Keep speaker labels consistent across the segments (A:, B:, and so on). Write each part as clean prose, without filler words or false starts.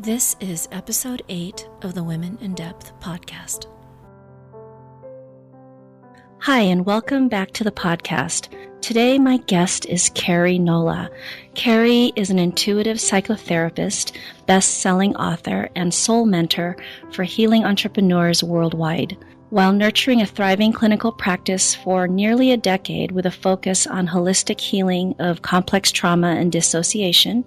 A: This is episode 8 of the Women in Depth podcast. Hi, and welcome back to the podcast. Today, my guest is Keri Nola. Keri is an intuitive psychotherapist, best-selling author, and soul mentor for healing entrepreneurs worldwide. While nurturing a thriving clinical practice for nearly a decade with a focus on holistic healing of complex trauma and dissociation,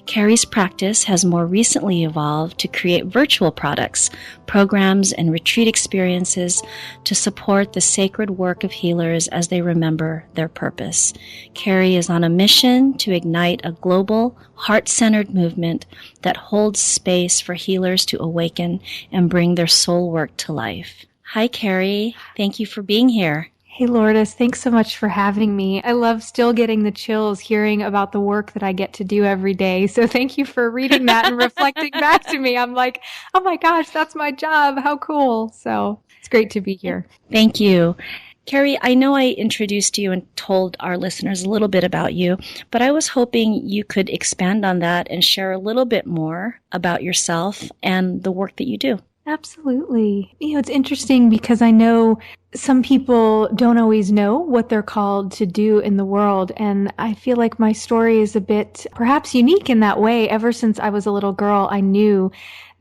A: Keri's practice has more recently evolved to create virtual products, programs, and retreat experiences to support the sacred work of healers as they remember their purpose. Keri is on a mission to ignite a global, heart-centered movement that holds space for healers to awaken and bring their soul work to life. Hi, Keri. Thank you for being here.
B: Hey, Lourdes. Thanks so much for having me. I love still getting the chills hearing about the work that I get to do every day. So thank you for reading that and reflecting back to me. I'm like, oh my gosh, that's my job. How cool. So it's great to be here.
A: Thank you. Keri, I know I introduced you and told our listeners a little bit about you, but I was hoping you could expand on that and share a little bit more about yourself and the work that you do.
B: Absolutely. It's interesting because I know some people don't always know what they're called to do in the world. And I feel like my story is a bit perhaps unique in that way. Ever since I was a little girl, I knew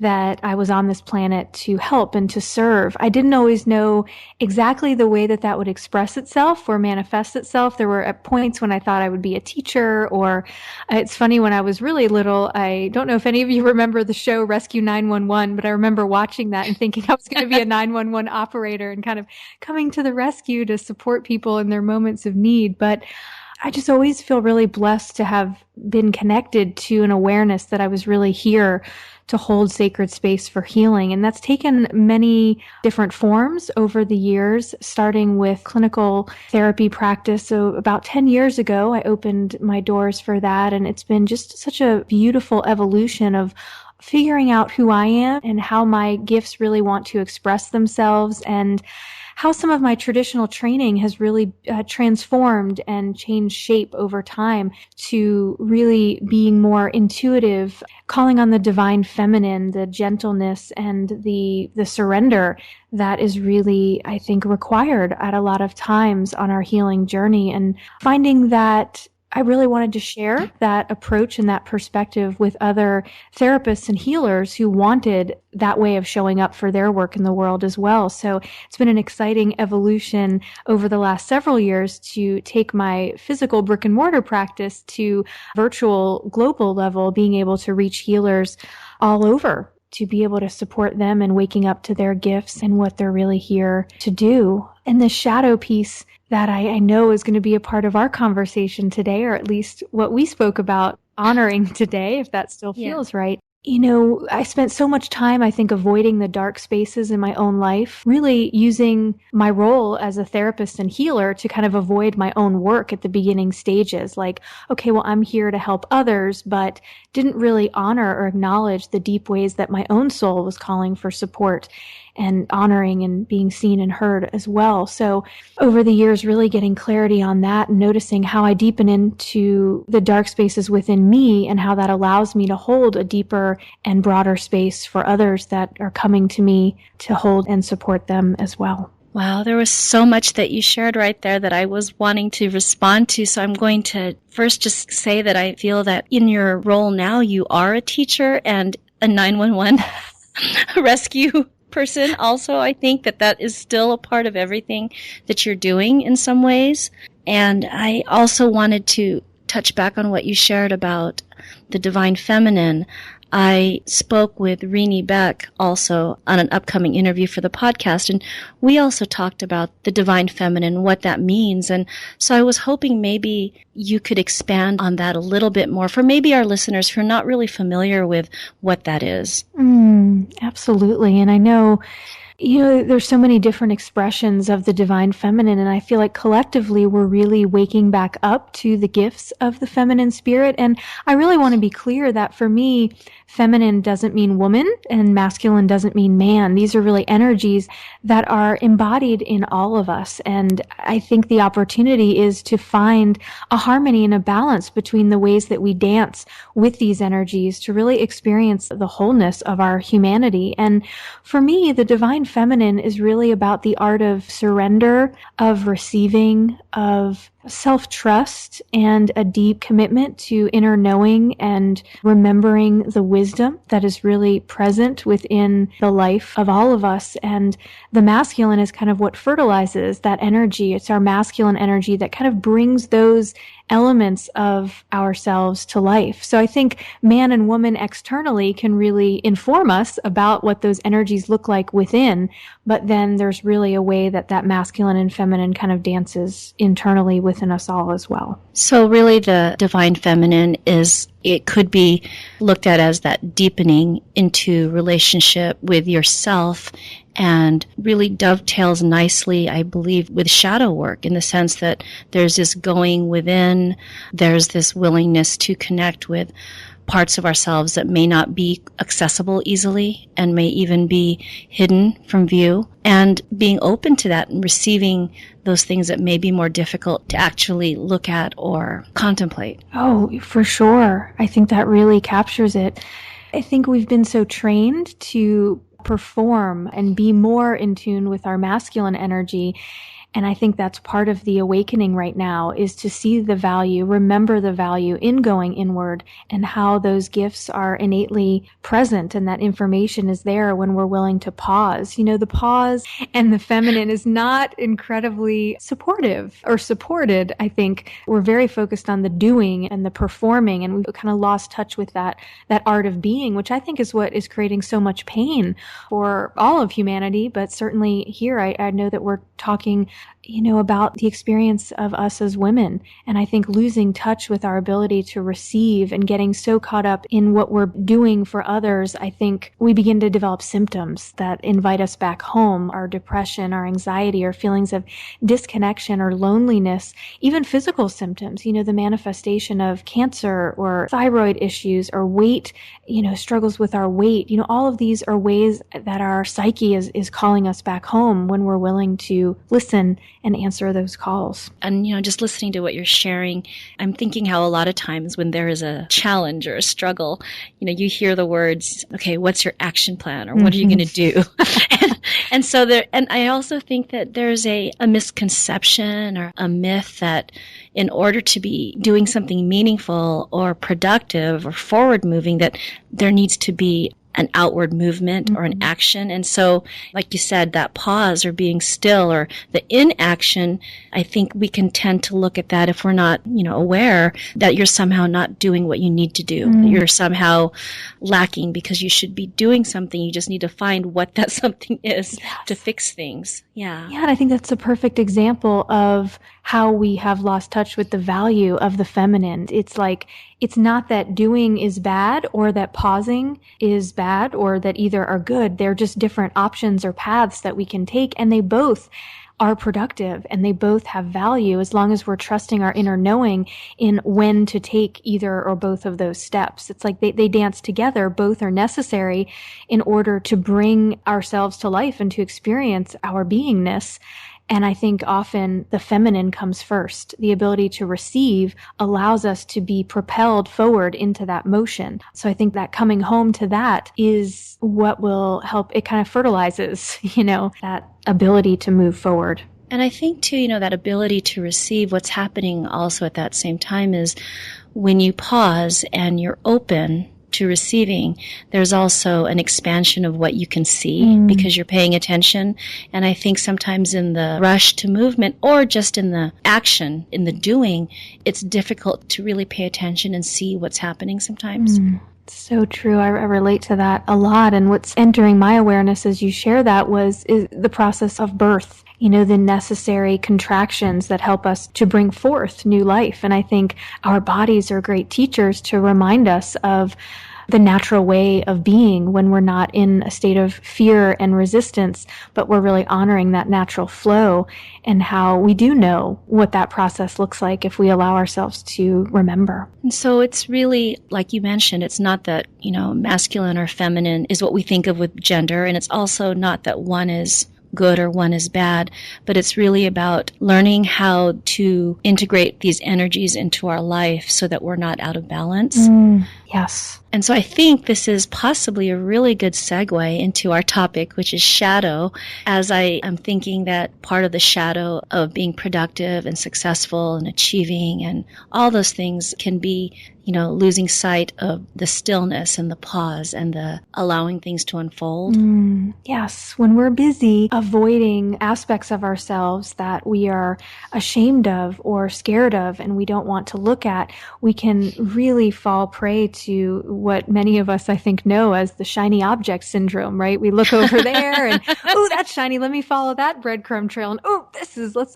B: that I was on this planet to help and to serve. I didn't always know exactly the way that that would express itself or manifest itself. There were at points when I thought I would be a teacher, or it's funny, when I was really little, I don't know if any of you remember the show Rescue 911, but I remember watching that and thinking I was going to be a 911 operator and kind of coming to the rescue to support people in their moments of need. But I just always feel really blessed to have been connected to an awareness that I was really here to hold sacred space for healing. And that's taken many different forms over the years, starting with clinical therapy practice. So about 10 years ago, I opened my doors for that. And it's been just such a beautiful evolution of figuring out who I am and how my gifts really want to express themselves, and how some of my traditional training has really transformed and changed shape over time to really being more intuitive, calling on the divine feminine, the gentleness and the surrender that is really, I think, required at a lot of times on our healing journey, and finding that I really wanted to share that approach and that perspective with other therapists and healers who wanted that way of showing up for their work in the world as well. So it's been an exciting evolution over the last several years to take my physical brick and mortar practice to virtual global level, being able to reach healers all over, to be able to support them in waking up to their gifts and what they're really here to do. And the shadow piece that I know is going to be a part of our conversation today, or at least what we spoke about honoring today, if that still feels right. I spent so much time, I think, avoiding the dark spaces in my own life, really using my role as a therapist and healer to kind of avoid my own work at the beginning stages. Like, okay, well, I'm here to help others, but didn't really honor or acknowledge the deep ways that my own soul was calling for support and honoring and being seen and heard as well. So over the years, really getting clarity on that and noticing how I deepen into the dark spaces within me and how that allows me to hold a deeper and broader space for others that are coming to me to hold and support them as well.
A: Wow, there was so much that you shared right there that I was wanting to respond to. So I'm going to first just say that I feel that in your role now, you are a teacher and a 911 rescue person. Also, I think that is still a part of everything that you're doing in some ways. And I also wanted to touch back on what you shared about the divine feminine. I spoke with Renee Beck also on an upcoming interview for the podcast, and we also talked about the divine feminine, what that means. And so I was hoping maybe you could expand on that a little bit more for maybe our listeners who are not really familiar with what that is.
B: Absolutely. And I know There's so many different expressions of the divine feminine, and I feel like collectively we're really waking back up to the gifts of the feminine spirit. And I really want to be clear that for me, feminine doesn't mean woman and masculine doesn't mean man. These are really energies that are embodied in all of us. And I think the opportunity is to find a harmony and a balance between the ways that we dance with these energies to really experience the wholeness of our humanity. And for me, the divine feminine is really about the art of surrender, of receiving, of self-trust, and a deep commitment to inner knowing and remembering the wisdom that is really present within the life of all of us. And the masculine is kind of what fertilizes that energy. It's our masculine energy that kind of brings those elements of ourselves to life. So I think man and woman externally can really inform us about what those energies look like within, but then there's really a way that that masculine and feminine kind of dances internally within us all as well.
A: So really the divine feminine it could be looked at as that deepening into relationship with yourself, and really dovetails nicely, I believe, with shadow work in the sense that there's this going within, there's this willingness to connect with parts of ourselves that may not be accessible easily and may even be hidden from view, and being open to that and receiving those things that may be more difficult to actually look at or contemplate.
B: Oh, for sure. I think that really captures it. I think we've been so trained to perform and be more in tune with our masculine energy. And I think that's part of the awakening right now, is to see the value, remember the value in going inward, and how those gifts are innately present and that information is there when we're willing to pause. The pause and the feminine is not incredibly supportive or supported. I think we're very focused on the doing and the performing, and we've kind of lost touch with that art of being, which I think is what is creating so much pain for all of humanity. But certainly here, I know that we're talking about the experience of us as women. And I think losing touch with our ability to receive and getting so caught up in what we're doing for others, I think we begin to develop symptoms that invite us back home, our depression, our anxiety, our feelings of disconnection or loneliness, even physical symptoms, the manifestation of cancer or thyroid issues or weight, struggles with our weight. All of these are ways that our psyche is calling us back home when we're willing to listen and answer those calls.
A: And, just listening to what you're sharing, I'm thinking how a lot of times when there is a challenge or a struggle, you hear the words, okay, what's your action plan, or what are you going to do? and so and I also think that there's a misconception or a myth that in order to be doing something meaningful or productive or forward moving, that there needs to be an outward movement or an action. And so, like you said, that pause or being still or the inaction, I think we can tend to look at that if we're not, aware that you're somehow not doing what you need to do, that you're somehow lacking because you should be doing something. You just need to find what that something is to fix things. Yeah.
B: Yeah, and I think that's a perfect example of how we have lost touch with the value of the feminine. It's like, it's not that doing is bad or that pausing is bad or that either are good. They're just different options or paths that we can take, and they both are productive and they both have value as long as we're trusting our inner knowing in when to take either or both of those steps. It's like they dance together. Both are necessary in order to bring ourselves to life and to experience our beingness. And I think often the feminine comes first. The ability to receive allows us to be propelled forward into that motion. So I think that coming home to that is what will help. It kind of fertilizes, that ability to move forward.
A: And I think too, that ability to receive, what's happening also at that same time is when you pause and you're open to receiving, there's also an expansion of what you can see because you're paying attention. And I think sometimes in the rush to movement or just in the action, in the doing, it's difficult to really pay attention and see what's happening sometimes.
B: So true. I relate to that a lot. And what's entering my awareness as you share that is the process of birth. The necessary contractions that help us to bring forth new life. And I think our bodies are great teachers to remind us of the natural way of being when we're not in a state of fear and resistance, but we're really honoring that natural flow, and how we do know what that process looks like if we allow ourselves to remember.
A: And so it's really, like you mentioned, it's not that, masculine or feminine is what we think of with gender, and it's also not that one is good or one is bad, but it's really about learning how to integrate these energies into our life so that we're not out of balance.
B: Yes.
A: And so I think this is possibly a really good segue into our topic, which is shadow, as I am thinking that part of the shadow of being productive and successful and achieving and all those things can be, losing sight of the stillness and the pause and the allowing things to unfold.
B: Yes. When we're busy avoiding aspects of ourselves that we are ashamed of or scared of and we don't want to look at, we can really fall prey to what many of us, I think, know as the shiny object syndrome, right? We look over there and, oh, that's shiny. Let me follow that breadcrumb trail. And, oh,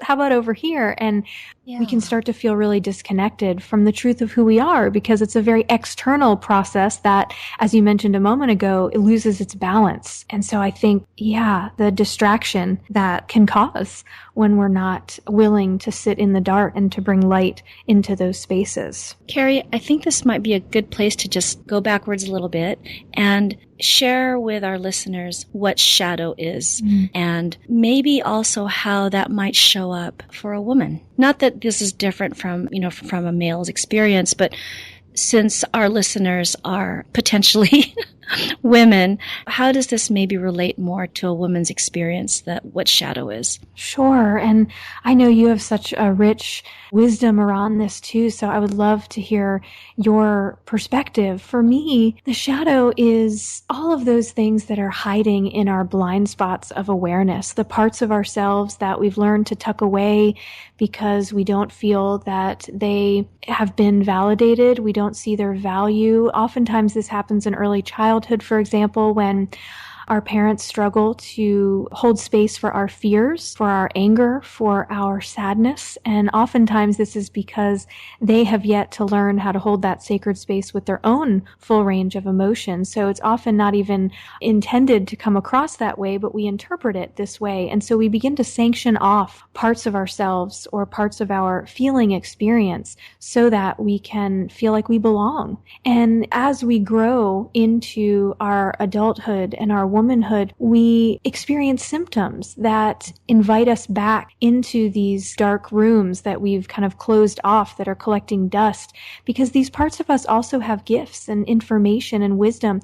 B: how about over here? And we can start to feel really disconnected from the truth of who we are, because it's a very external process that, as you mentioned a moment ago, it loses its balance. And so I think, the distraction that can cause when we're not willing to sit in the dark and to bring light into those spaces.
A: Keri, I think this might be a good place to just go backwards a little bit and share with our listeners what shadow is, and maybe also how that might show up for a woman. Not that this is different from a male's experience, but since our listeners are potentially women, how does this maybe relate more to a woman's experience, that what shadow is?
B: Sure. And I know you have such a rich wisdom around this too, so I would love to hear your perspective. For me, the shadow is all of those things that are hiding in our blind spots of awareness, the parts of ourselves that we've learned to tuck away because we don't feel that they have been validated. We don't see their value. Oftentimes this happens in early childhood, for example, when our parents struggle to hold space for our fears, for our anger, for our sadness. And oftentimes this is because they have yet to learn how to hold that sacred space with their own full range of emotions. So it's often not even intended to come across that way, but we interpret it this way. And so we begin to sanction off parts of ourselves or parts of our feeling experience so that we can feel like we belong. And as we grow into our adulthood and our womanhood, we experience symptoms that invite us back into these dark rooms that we've kind of closed off, that are collecting dust, because these parts of us also have gifts and information and wisdom.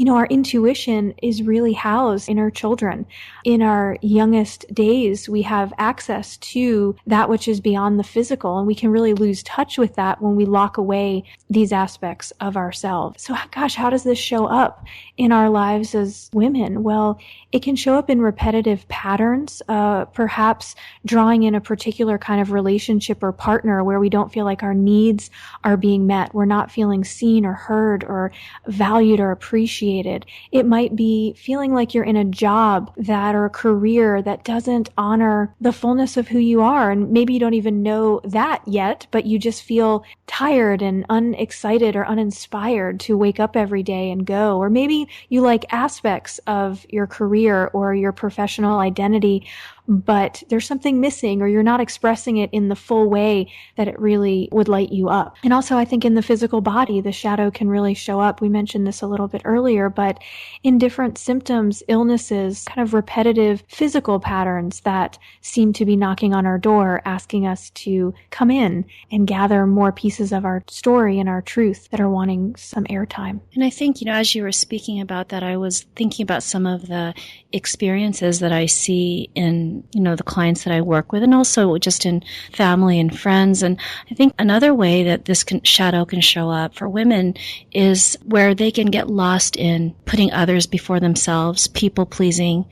B: Our intuition is really housed in our children. In our youngest days, we have access to that which is beyond the physical, and we can really lose touch with that when we lock away these aspects of ourselves. So, gosh, how does this show up in our lives as women? Well, it can show up in repetitive patterns, perhaps drawing in a particular kind of relationship or partner where we don't feel like our needs are being met. We're not feeling seen or heard or valued or appreciated. It might be feeling like you're in a job or a career that doesn't honor the fullness of who you are. And maybe you don't even know that yet, but you just feel tired and unexcited or uninspired to wake up every day and go. Or maybe you like aspects of your career or your professional identity, but there's something missing, or you're not expressing it in the full way that it really would light you up. And also, I think in the physical body, the shadow can really show up. We mentioned this a little bit earlier, but in different symptoms, illnesses, kind of repetitive physical patterns that seem to be knocking on our door, asking us to come in and gather more pieces of our story and our truth that are wanting some airtime.
A: And I think, as you were speaking about that, I was thinking about some of the experiences that I see in, the clients that I work with, and also just in family and friends. And I think another way that this shadow can show up for women is where they can get lost in putting others before themselves, people pleasing,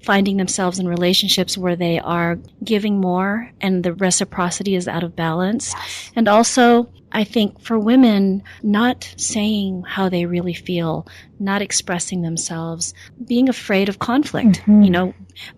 A: finding themselves in relationships where they are giving more and the reciprocity is out of balance.
B: Yes.
A: And also, I think for women, not saying how they really feel, not expressing themselves, being afraid of conflict,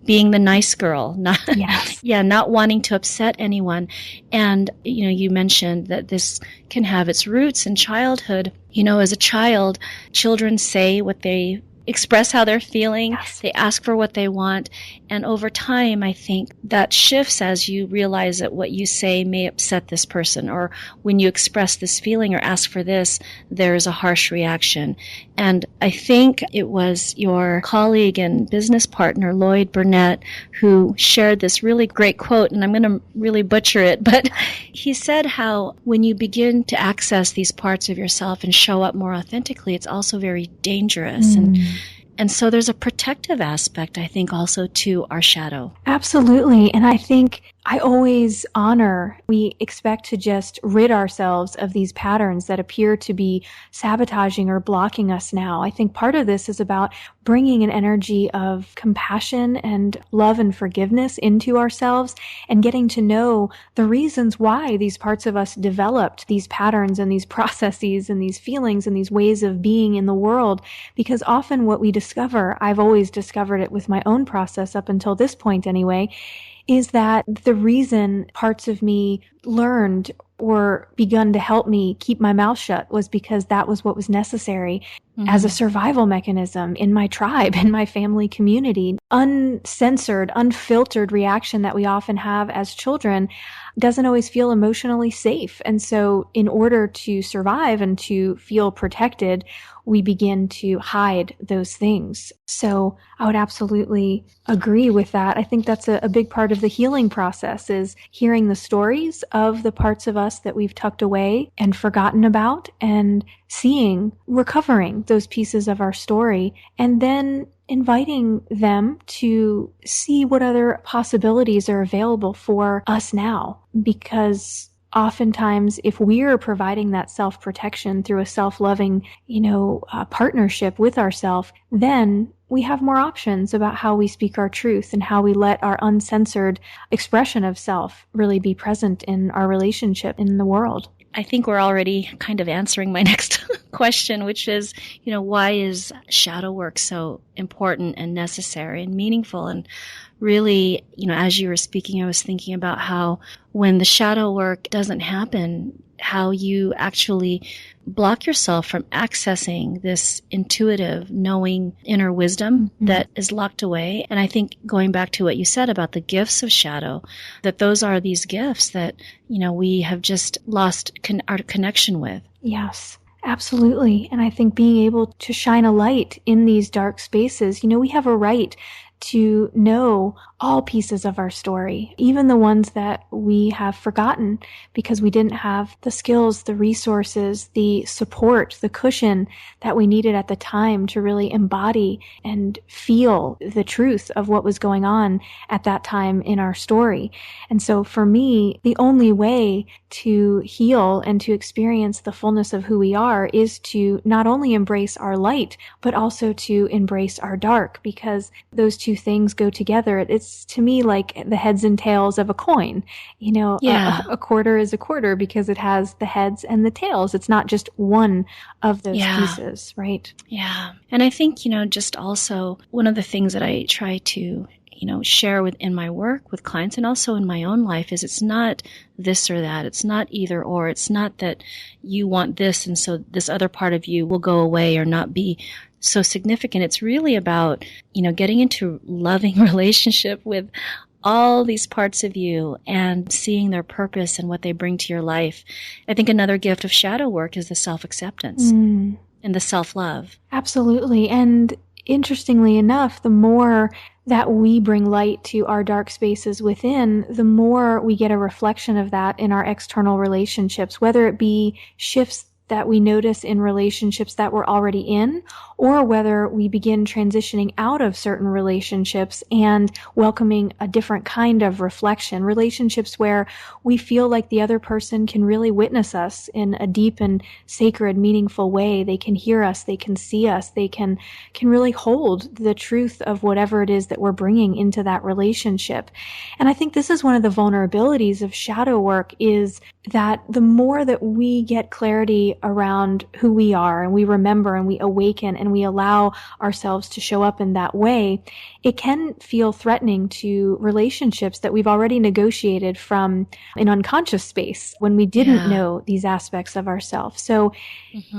A: being the nice girl, not,
B: Yes.
A: not wanting to upset anyone. And, you mentioned that this can have its roots in childhood. As a child, children say what they express how they're feeling.
B: Yes.
A: They ask for what they want. And over time, I think that shifts as you realize that what you say may upset this person, or when you express this feeling or ask for this, there's a harsh reaction. And I think it was your colleague and business partner, Lloyd Burnett, who shared this really great quote, and I'm going to really butcher it, but he said how when you begin to access these parts of yourself and show up more authentically, it's also very dangerous. And so there's a protective aspect, I think, also to our shadow.
B: Absolutely. And I think I always honor, we expect to just rid ourselves of these patterns that appear to be sabotaging or blocking us now. I think part of this is about bringing an energy of compassion and love and forgiveness into ourselves and getting to know the reasons why these parts of us developed these patterns and these processes and these feelings and these ways of being in the world. Because often what we discover, I've always discovered it with my own process up until this point anyway, is that the reason parts of me learned or begun to help me keep my mouth shut was because that was what was necessary as a survival mechanism in my tribe, in my family community. Uncensored, unfiltered reaction that we often have as children doesn't always feel emotionally safe. And so in order to survive and to feel protected, we begin to hide those things. So I would absolutely agree with that. I think that's a big part of the healing process, is hearing the stories of the parts of us that we've tucked away and forgotten about, and recovering those pieces of our story, and then inviting them to see what other possibilities are available for us now. Because oftentimes, if we're providing that self-protection through a self-loving, partnership with ourselves, then we have more options about how we speak our truth and how we let our uncensored expression of self really be present in our relationship in the world.
A: I think we're already kind of answering my next question, which is, why is shadow work so important and necessary and meaningful? And really, as you were speaking, I was thinking about how when the shadow work doesn't happen, how you actually block yourself from accessing this intuitive, knowing inner wisdom that is locked away. And I think going back to what you said about the gifts of shadow, that those are these gifts that, we have just lost our connection with.
B: Yes. Absolutely. And I think being able to shine a light in these dark spaces, we have a right to know all pieces of our story, even the ones that we have forgotten because we didn't have the skills, the resources, the support, the cushion that we needed at the time to really embody and feel the truth of what was going on at that time in our story. And so for me, the only way to heal and to experience the fullness of who we are is to not only embrace our light, but also to embrace our dark, because those two things go together. It's to me like the heads and tails of a coin. A quarter is a quarter because it has the heads and the tails. It's not just one of those pieces, right?
A: Yeah. And I think, just also one of the things that I try to share in my work with clients and also in my own life is it's not this or that. It's not either or. It's not that you want this and so this other part of you will go away or not be so significant. It's really about, getting into loving relationship with all these parts of you and seeing their purpose and what they bring to your life. I think another gift of shadow work is the self-acceptance and the self-love.
B: Absolutely. And interestingly enough, the more that we bring light to our dark spaces within, the more we get a reflection of that in our external relationships, whether it be shifts that we notice in relationships that we're already in, or whether we begin transitioning out of certain relationships and welcoming a different kind of reflection, relationships where we feel like the other person can really witness us in a deep and sacred, meaningful way. They can hear us, they can see us, they can really hold the truth of whatever it is that we're bringing into that relationship. And I think this is one of the vulnerabilities of shadow work, is that the more that we get clarity around who we are, and we remember and we awaken and we allow ourselves to show up in that way, it can feel threatening to relationships that we've already negotiated from an unconscious space when we didn't know these aspects of ourselves. So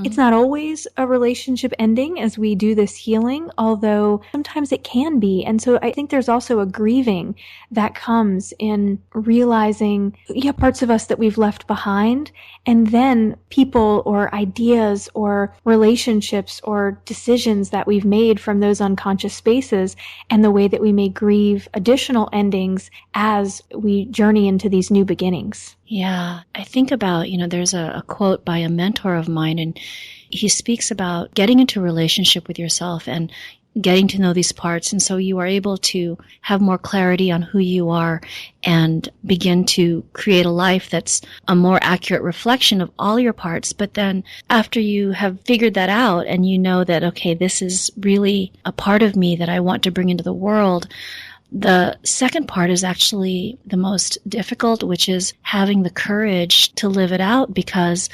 B: it's not always a relationship ending as we do this healing, although sometimes it can be. And so I think there's also a grieving that comes in realizing parts of us that we've left behind, and then people or ideas or relationships or decisions that we've made from those unconscious spaces, and the way that we may grieve additional endings as we journey into these new beginnings.
A: Yeah, I think about, there's a quote by a mentor of mine, and he speaks about getting into a relationship with yourself and getting to know these parts. And so you are able to have more clarity on who you are and begin to create a life that's a more accurate reflection of all your parts. But then after you have figured that out and you know that, okay, this is really a part of me that I want to bring into the world, the second part is actually the most difficult, which is having the courage to live it out, because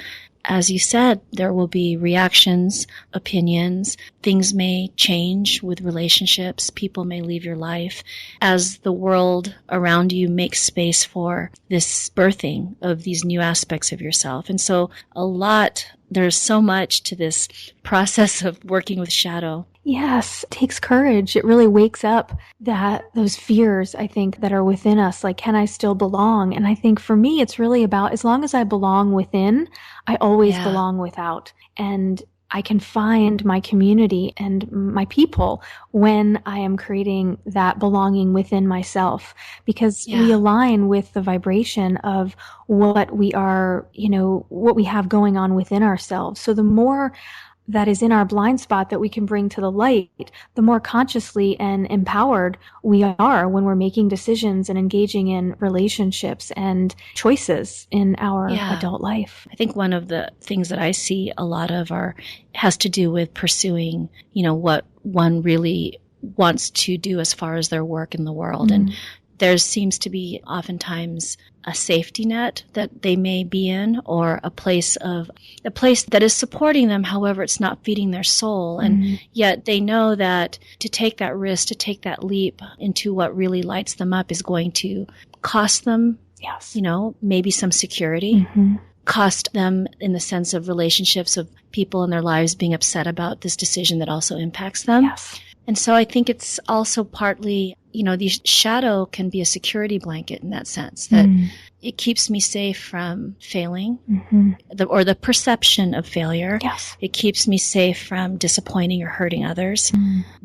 A: as you said, there will be reactions, opinions, things may change with relationships, people may leave your life as the world around you makes space for this birthing of these new aspects of yourself. And so there's so much to this process of working with shadow.
B: Yes, it takes courage. It really wakes up those fears, I think, that are within us. Like, can I still belong? And I think for me, it's really about, as long as I belong within, I always belong without. And I can find my community and my people when I am creating that belonging within myself, because we align with the vibration of what we are, what we have going on within ourselves. So the more that is in our blind spot that we can bring to the light, the more consciously and empowered we are when we're making decisions and engaging in relationships and choices in our adult life.
A: I think one of the things that I see a lot of has to do with pursuing, what one really wants to do as far as their work in the world. And there seems to be oftentimes a safety net that they may be in, or a place that is supporting them. However, it's not feeding their soul. And yet they know that to take that risk, to take that leap into what really lights them up is going to cost them, maybe some security, cost them in the sense of relationships, of people in their lives being upset about this decision that also impacts them.
B: Yes.
A: And so I think it's also partly, the shadow can be a security blanket in that sense, that it keeps me safe from failing, or the perception of failure.
B: Yes.
A: It keeps me safe from disappointing or hurting others,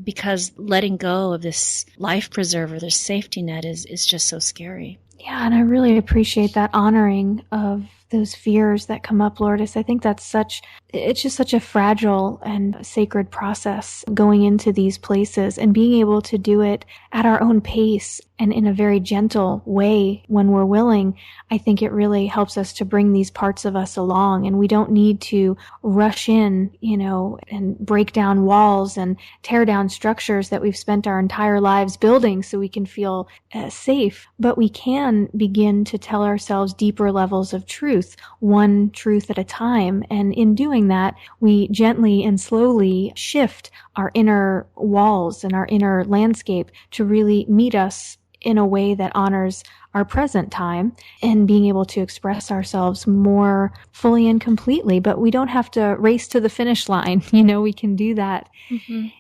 A: because letting go of this life preserver, this safety net is just so scary.
B: Yeah, and I really appreciate that honoring of those fears that come up, Lourdes. I think it's just such a fragile and sacred process going into these places, and being able to do it at our own pace and in a very gentle way when we're willing. I think it really helps us to bring these parts of us along, and we don't need to rush in, and break down walls and tear down structures that we've spent our entire lives building so we can feel safe. But we can begin to tell ourselves deeper levels of truth, one truth at a time. And in doing that, we gently and slowly shift our inner walls and our inner landscape to really meet us in a way that honors our present time, and being able to express ourselves more fully and completely. But we don't have to race to the finish line. We can do that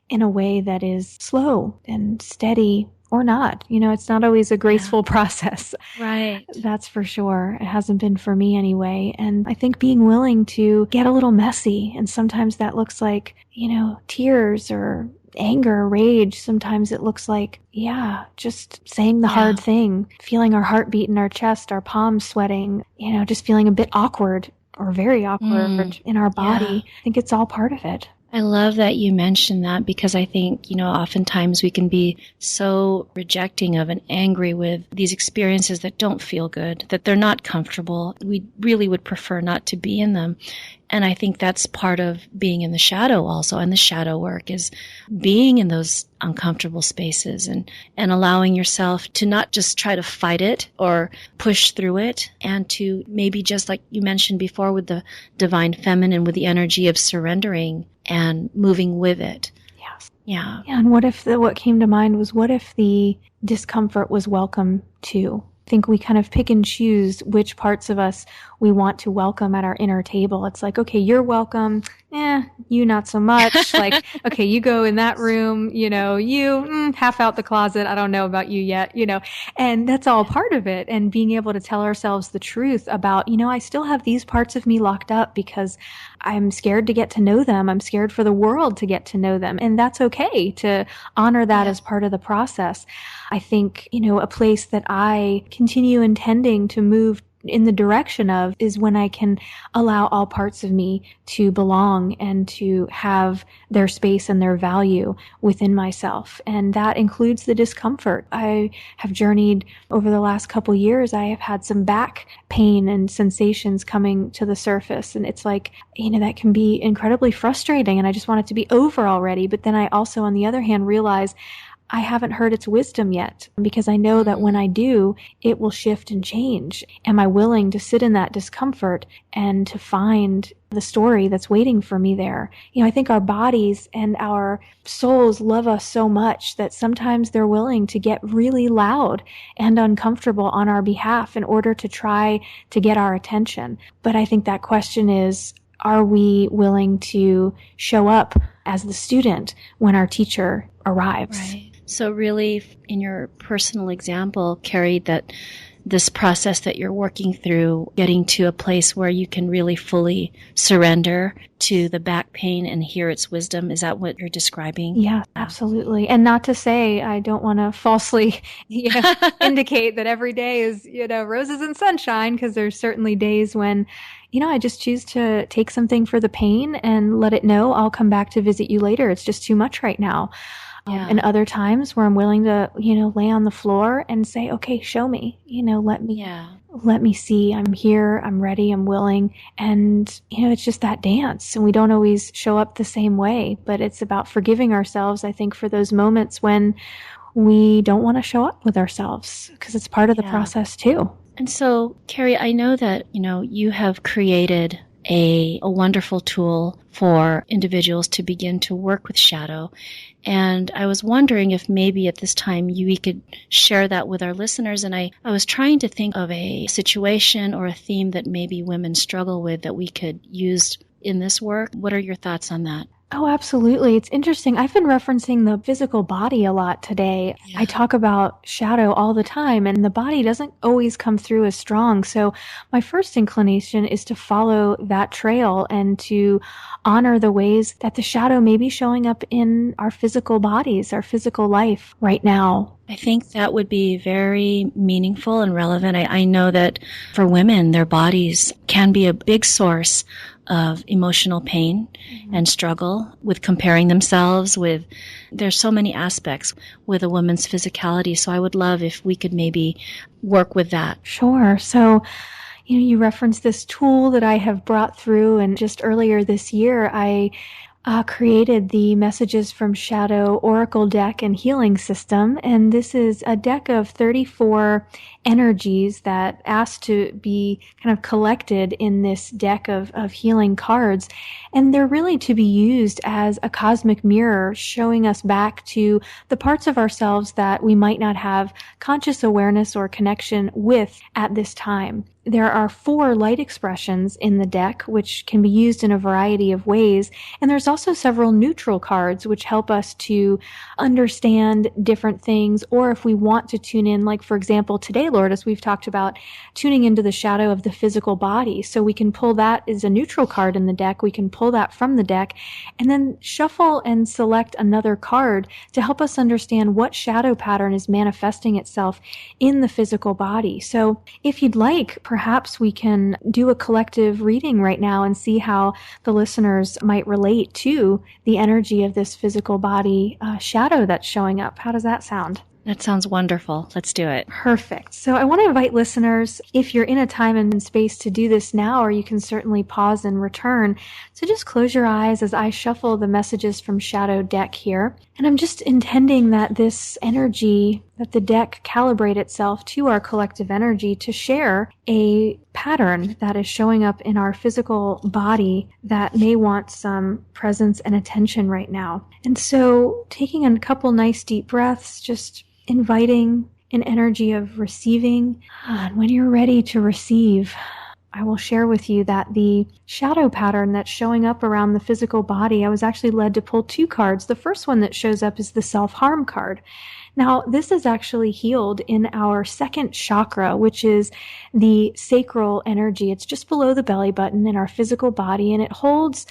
B: in a way that is slow and steady, or not. It's not always a graceful process.
A: Right.
B: That's for sure. It hasn't been for me anyway. And I think being willing to get a little messy, and sometimes that looks like, tears or anger, rage. Sometimes it looks like, just saying the hard thing, feeling our heartbeat in our chest, our palms sweating, just feeling a bit awkward or very awkward in our body. I think it's all part of it.
A: I love that you mentioned that, because I think, oftentimes we can be so rejecting of and angry with these experiences that don't feel good, that they're not comfortable. We really would prefer not to be in them. And I think that's part of being in the shadow also. And the shadow work is being in those uncomfortable spaces and allowing yourself to not just try to fight it or push through it, and to maybe, just like you mentioned before with the divine feminine, with the energy of surrendering and moving with it.
B: Yes.
A: Yeah.
B: And what came to mind was, what if the discomfort was welcome too? I think we kind of pick and choose which parts of us we want to welcome at our inner table. It's like, okay, you're welcome. You not so much. Like, okay, you go in that room, you half out the closet. I don't know about you yet, and that's all part of it. And being able to tell ourselves the truth about, I still have these parts of me locked up because I'm scared to get to know them. I'm scared for the world to get to know them. And that's okay to honor that as part of the process. I think, a place that I continue intending to move in the direction of is when I can allow all parts of me to belong and to have their space and their value within myself. And that includes the discomfort. I have journeyed over the last couple years. I have had some back pain and sensations coming to the surface. And it's like, that can be incredibly frustrating. And I just want it to be over already. But then I also, on the other hand, realize I haven't heard its wisdom yet, because I know that when I do, it will shift and change. Am I willing to sit in that discomfort and to find the story that's waiting for me there? I think our bodies and our souls love us so much that sometimes they're willing to get really loud and uncomfortable on our behalf in order to try to get our attention. But I think that question is, are we willing to show up as the student when our teacher arrives?
A: Right. So really, in your personal example, Keri, that this process that you're working through, getting to a place where you can really fully surrender to the back pain and hear its wisdom, is that what you're describing?
B: Yeah, absolutely. And not to say, I don't want to falsely indicate that every day is, roses and sunshine, because there's certainly days when, I just choose to take something for the pain and let it know I'll come back to visit you later. It's just too much right now. And other times where I'm willing to, lay on the floor and say, okay, show me, let me see. I'm here. I'm ready. I'm willing. And, it's just that dance. And we don't always show up the same way, but it's about forgiving ourselves, I think, for those moments when we don't want to show up with ourselves, because it's part of the process too.
A: And so, Keri, I know that, you have created a wonderful tool for individuals to begin to work with shadow. And I was wondering if maybe at this time we could share that with our listeners. And I was trying to think of a situation or a theme that maybe women struggle with that we could use in this work. What are your thoughts on that?
B: Oh, absolutely. It's interesting. I've been referencing the physical body a lot today. I talk about shadow all the time, and the body doesn't always come through as strong. So my first inclination is to follow that trail and to honor the ways that the shadow may be showing up in our physical bodies, our physical life right now.
A: I think that would be very meaningful and relevant. I know that for women, their bodies can be a big source of emotional pain and struggle with comparing themselves with. There's so many aspects with a woman's physicality. So I would love if we could maybe work with that.
B: Sure. So, you referenced this tool that I have brought through, and just earlier this year, I created the Messages from Shadow Oracle deck and healing system. And this is a deck of 34 energies that asked to be kind of collected in this deck of healing cards. And they're really to be used as a cosmic mirror, showing us back to the parts of ourselves that we might not have conscious awareness or connection with at this time. There are 4 light expressions in the deck, which can be used in a variety of ways. And there's also several neutral cards, which help us to understand different things. Or if we want to tune in, like, for example, today, Lord, as we've talked about, tuning into the shadow of the physical body. So we can pull that as a neutral card in the deck. We can pull that from the deck and then shuffle and select another card to help us understand what shadow pattern is manifesting itself in the physical body. So if you'd like, perhaps perhaps we can do a collective reading right now and see how the listeners might relate to the energy of this physical body shadow that's showing up. How does that sound?
A: That sounds wonderful. Let's do it.
B: Perfect. So I want to invite listeners, if you're in a time and space to do this now, or you can certainly pause and return. So just close your eyes as I shuffle the messages from Shadow Deck here. And I'm just intending that this energy, that the deck calibrate itself to our collective energy to share a pattern that is showing up in our physical body that may want some presence and attention right now. And so taking a couple nice deep breaths, just inviting an energy of receiving. And when you're ready to receive, I will share with you that the shadow pattern that's showing up around the physical body, I was actually led to pull 2 cards. The first one that shows up is the self-harm card. Now, this is actually healed in our second chakra, which is the sacral energy. It's just below the belly button in our physical body, and it holds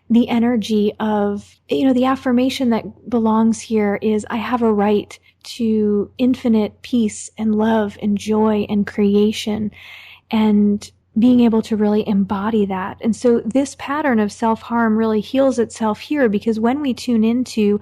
B: the energy of, the affirmation that belongs here is, I have a right to infinite peace and love and joy and creation, and being able to really embody that. And so this pattern of self-harm really heals itself here, because when we tune into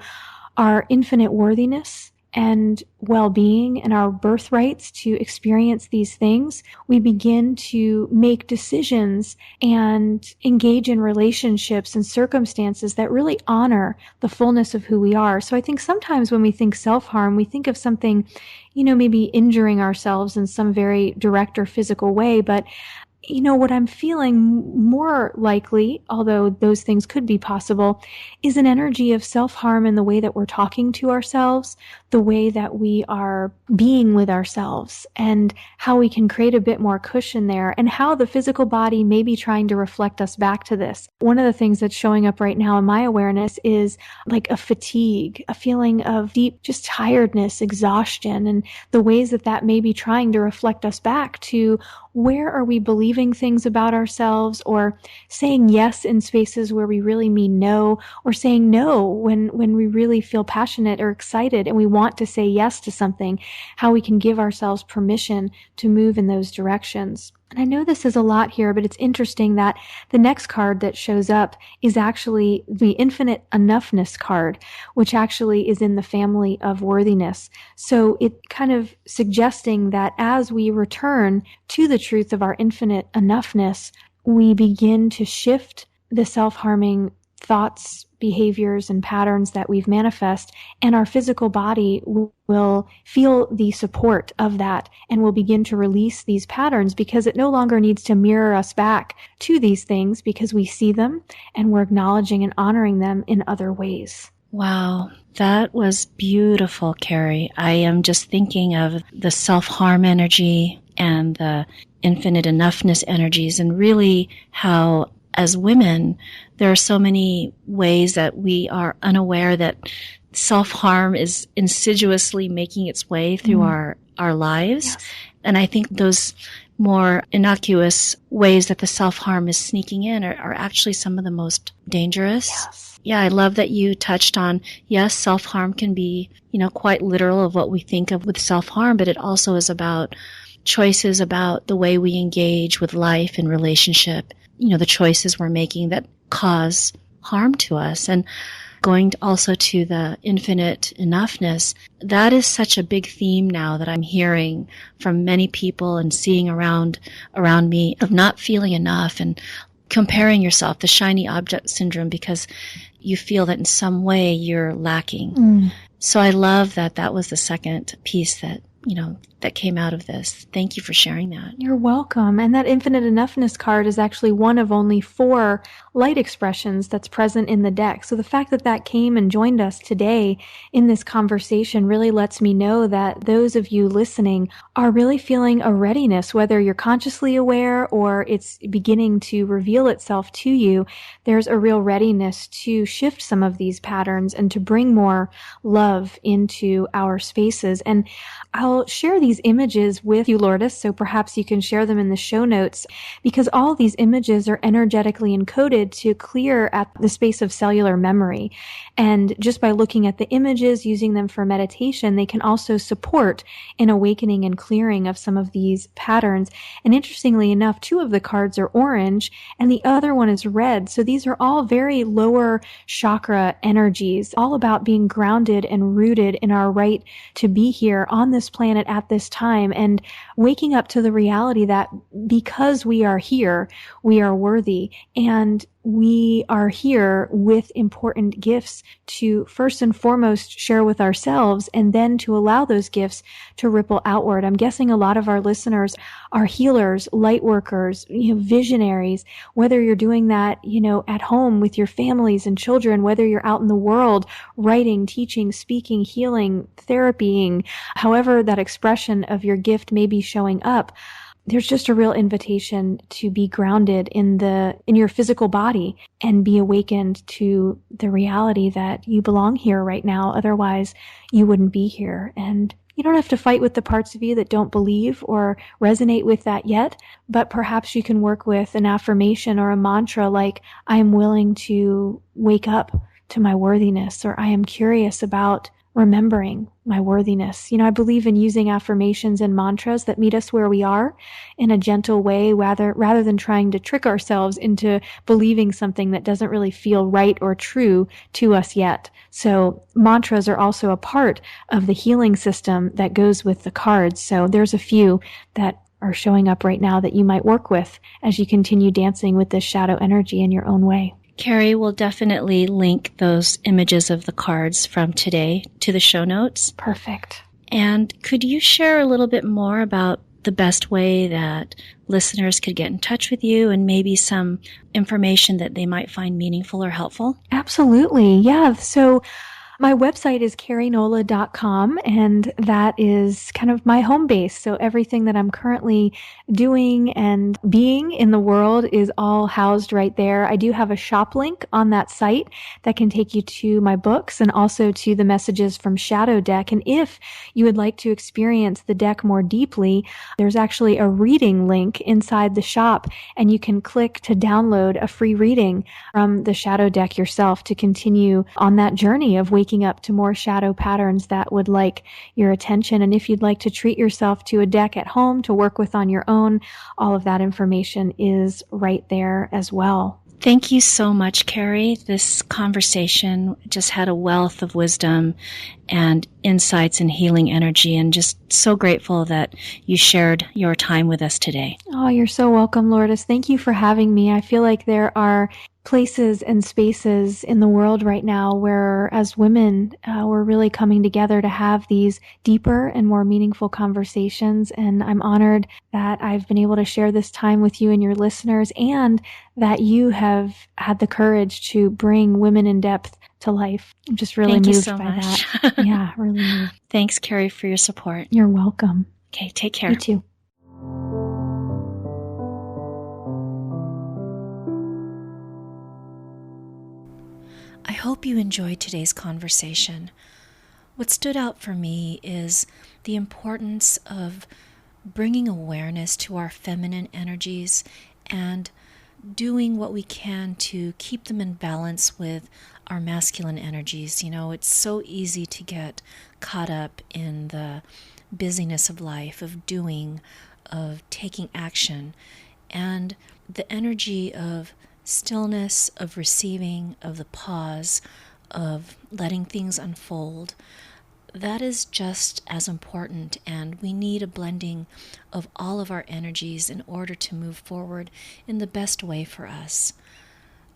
B: our infinite worthiness and well-being and our birthrights to experience these things, we begin to make decisions and engage in relationships and circumstances that really honor the fullness of who we are. So I think sometimes when we think self-harm, we think of something, maybe injuring ourselves in some very direct or physical way, but what I'm feeling more likely, although those things could be possible, is an energy of self-harm in the way that we're talking to ourselves, the way that we are being with ourselves, and how we can create a bit more cushion there, and how the physical body may be trying to reflect us back to this. One of the things that's showing up right now in my awareness is like a fatigue, a feeling of deep just tiredness, exhaustion, and the ways that may be trying to reflect us back to where are we believing things about ourselves, or saying yes in spaces where we really mean no, or saying no when we really feel passionate or excited and we want to say yes to something, how we can give ourselves permission to move in those directions. And I know this is a lot here, but it's interesting that the next card that shows up is actually the infinite enoughness card, which actually is in the family of worthiness. So it kind of suggesting that as we return to the truth of our infinite enoughness, we begin to shift the self-harming thoughts, behaviors, and patterns that we've manifest, and our physical body will feel the support of that and will begin to release these patterns, because it no longer needs to mirror us back to these things, because we see them and we're acknowledging and honoring them in other ways.
A: Wow, that was beautiful, Keri. I am just thinking of the self-harm energy and the infinite enoughness energies, and really how as women, there are so many ways that we are unaware that self-harm is insidiously making its way through our lives.
B: Yes.
A: And I think those more innocuous ways that the self-harm is sneaking in are actually some of the most dangerous.
B: Yes.
A: Yeah, I love that you touched on, yes, self-harm can be, quite literal of what we think of with self-harm, but it also is about choices about the way we engage with life and relationship, the choices we're making that cause harm to us. And going also to the infinite enoughness, that is such a big theme now that I'm hearing from many people and seeing around me, of not feeling enough and comparing yourself, the shiny object syndrome, because you feel that in some way you're lacking. So I love that was the second piece that came out of this. Thank you for sharing that.
B: You're welcome. And that infinite enoughness card is actually one of only 4 light expressions that's present in the deck. So the fact that came and joined us today in this conversation really lets me know that those of you listening are really feeling a readiness, whether you're consciously aware or it's beginning to reveal itself to you. There's a real readiness to shift some of these patterns and to bring more love into our spaces. And I'll I'll share these images with you, Lourdes, so perhaps you can share them in the show notes, because all these images are energetically encoded to clear at the space of cellular memory. And just by looking at the images, using them for meditation, they can also support an awakening and clearing of some of these patterns. And interestingly enough, 2 of the cards are orange and the other one is red. So these are all very lower chakra energies, all about being grounded and rooted in our right to be here on this planet at this time, and waking up to the reality that because we are here, we are worthy, and we are here with important gifts to first and foremost share with ourselves, and then to allow those gifts to ripple outward. I'm guessing a lot of our listeners are healers, light workers, visionaries, whether you're doing that, at home with your families and children, whether you're out in the world, writing, teaching, speaking, healing, therapying, however that expression of your gift may be showing up. There's just a real invitation to be grounded in your physical body and be awakened to the reality that you belong here right now. Otherwise, you wouldn't be here. And you don't have to fight with the parts of you that don't believe or resonate with that yet, but perhaps you can work with an affirmation or a mantra like, I am willing to wake up to my worthiness, or I am curious about remembering my worthiness. I believe in using affirmations and mantras that meet us where we are in a gentle way, rather than trying to trick ourselves into believing something that doesn't really feel right or true to us yet. So mantras are also a part of the healing system that goes with the cards. So there's a few that are showing up right now that you might work with as you continue dancing with this shadow energy in your own way.
A: Keri will definitely link those images of the cards from today to the show notes.
B: Perfect.
A: And could you share a little bit more about the best way that listeners could get in touch with you, and maybe some information that they might find meaningful or helpful?
B: Absolutely. Yeah. So my website is kerinola.com, and that is kind of my home base. So everything that I'm currently doing and being in the world is all housed right there. I do have a shop link on that site that can take you to my books and also to the messages from Shadow Deck. And if you would like to experience the deck more deeply, there's actually a reading link inside the shop, and you can click to download a free reading from the Shadow Deck yourself to continue on that journey of waking up to more shadow patterns that would like your attention. And if you'd like to treat yourself to a deck at home to work with on your own, all of that information is right there as well.
A: Thank you so much, Keri. This conversation just had a wealth of wisdom and insights and healing energy, and just so grateful that you shared your time with us today.
B: Oh, you're so welcome, Lourdes. Thank you for having me. I feel like there are places and spaces in the world right now where, as women, we're really coming together to have these deeper and more meaningful conversations. And I'm honored that I've been able to share this time with you and your listeners, and that you have had the courage to bring Women in Depth to life. I'm just really moved
A: so
B: by
A: much.
B: that. Yeah, really moved.
A: Thanks, Keri, for your support.
B: You're welcome.
A: Okay, take care.
B: You too.
A: I hope you enjoyed today's conversation. What stood out for me is the importance of bringing awareness to our feminine energies and doing what we can to keep them in balance with our masculine energies. It's so easy to get caught up in the busyness of life, of doing, of taking action, and the energy of stillness, of receiving, of the pause, of letting things unfold. That is just as important, and we need a blending of all of our energies in order to move forward in the best way for us.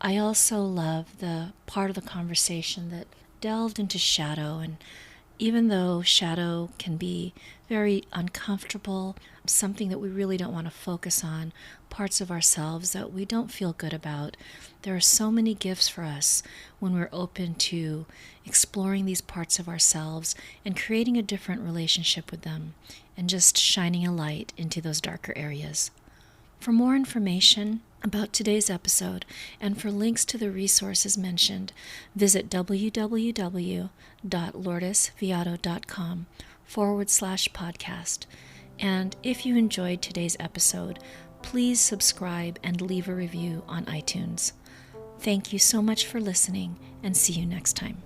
A: I also love the part of the conversation that delved into shadow, and even though shadow can be very uncomfortable, something that we really don't want to focus on, parts of ourselves that we don't feel good about, there are so many gifts for us when we're open to exploring these parts of ourselves and creating a different relationship with them, and just shining a light into those darker areas. For more information about today's episode and for links to the resources mentioned, visit www.lourdesviado.com, enoughness.org/podcast. And if you enjoyed today's episode, please subscribe and leave a review on iTunes. Thank you so much for listening, and see you next time.